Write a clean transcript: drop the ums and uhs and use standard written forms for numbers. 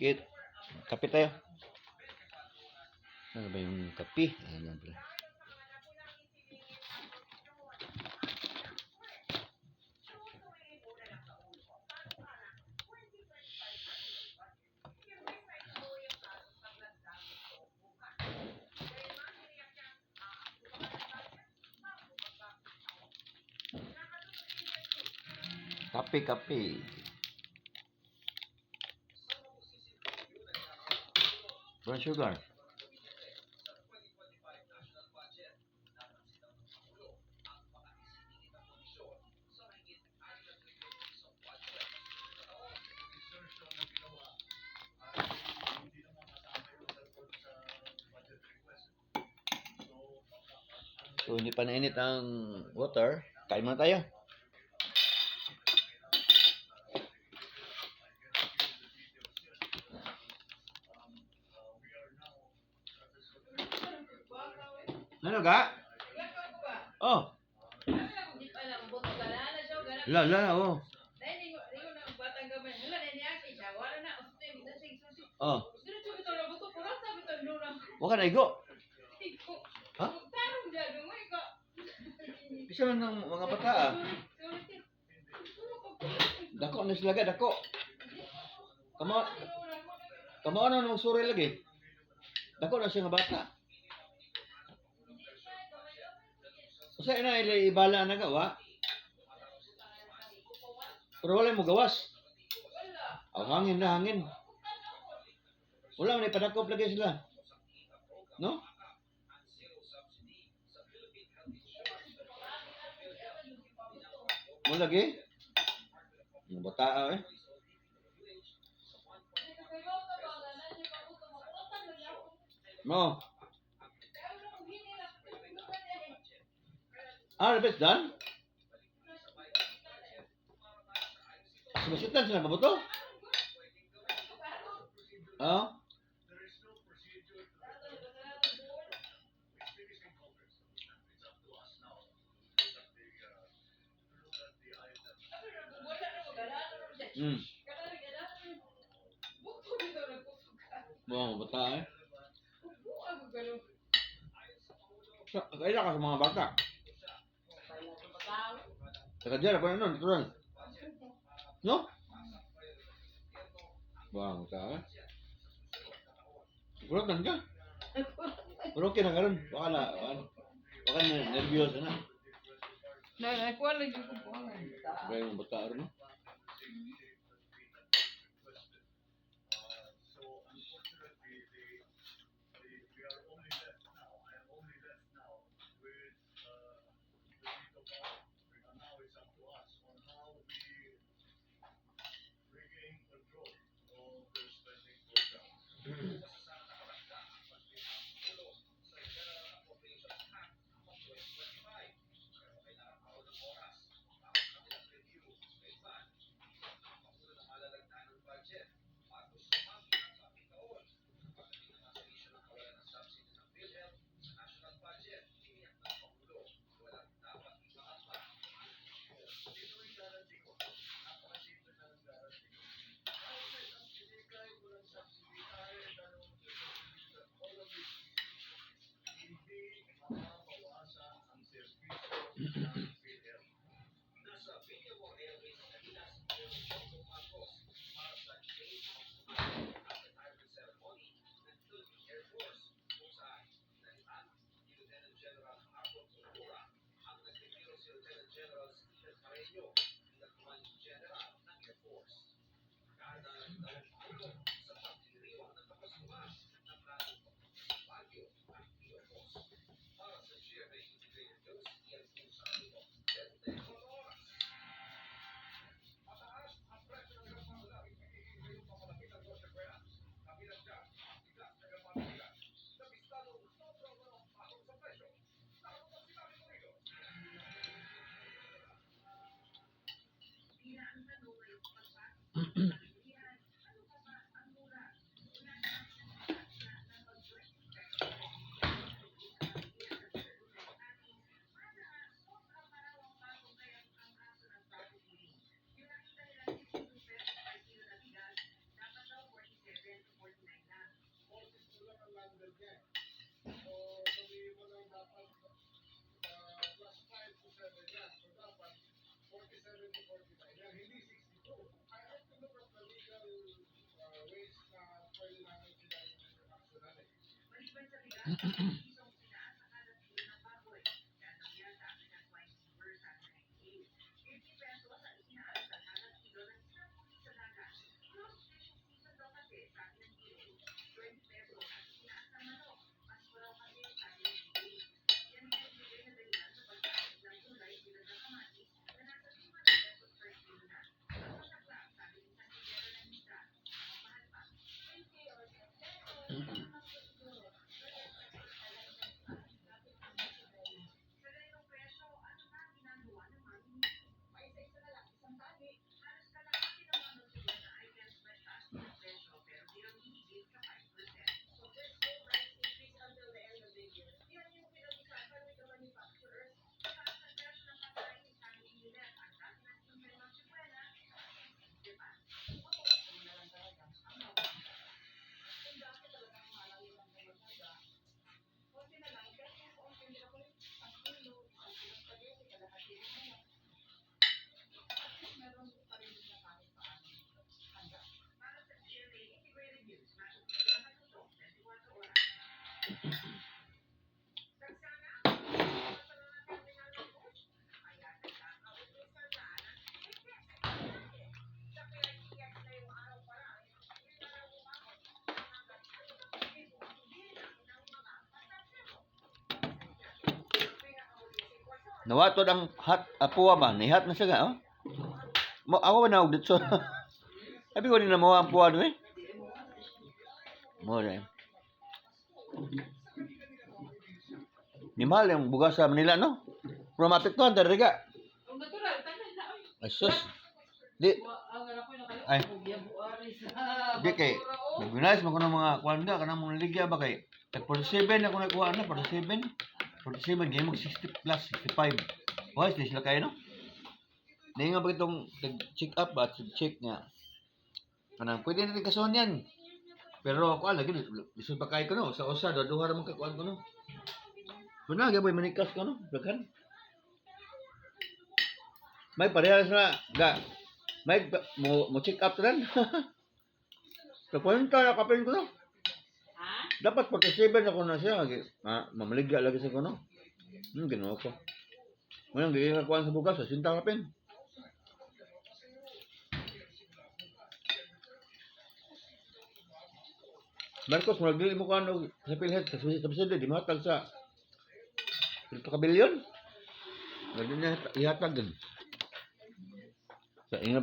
Kit, kape tayo. Ano ba yung kape? Ayan pala. Kape. Brown sugar. So, hindi pa nainit ang water. Kain muna tayo. Ano ga? Oh. Oh. Oh. Wala na igo. Ha? Bisa lang ng mga bata Dako na sila ga, dako. Kamo ano magsuri lagi? Dako na siya nga bata. Usa ina ibala na gawa. Pero wala mo gawas. Hangin. Wala man ipadakop lagi sila. No? Mo lagi? Mga bata Mo. Repeat done? Masitan sila mabuto? Oh? Mga bata Kailan ka sa mga bata? Sakadya na pa nun, natural. No? Mga bata Kulotan ka? Pero okay na karon. Baka na nervyos na. Nakuha lagi ko po. Kaya yung bata rin, no? Nawatod ang hot apuwa ba? Nihat na siya nga, oh. Ako ba na dito? Sabi ko din na mawa ang puwa doon eh. Mo rin. Ni mahal yung bugas sa Manila, no? Pero mapektuhan, tariga. Ang natural, tanan na. Ay, sus. Di. Ang anak ko nakala. Ay. Di kay. Basura, oh. Nag-unize mo ko ng mga kuwanda, kanang mga ligya ba kay. Tag 47 ako nakuha na, 47. 47, ganyan mag 60 plus, 65. Boys, di sila kayo, no? Hindi nga ba itong check up ba? Check nga. Kanang, pwede natin kasuhan yan. Pero ako lagi, bisun pa kayo ko, no? Sa usa, duha naman kakuhan ko, no? So na, gaboy, manikas ko, no? Daghan. May parehas na, may mo check up rin. So, punta na kapin ko, no? Dapat 47 ako na siya. Mamaligya lagi sa ko, no? Ginawa ko. Ngayon, giging nakuhaan sa bugas, sinta kapin. Marcos, magdili mo ko ano sa PhilHealth, sa Subsidy, di mahatag sa 3 ka bilyon. Gano'n niya ihatag din. Sa inga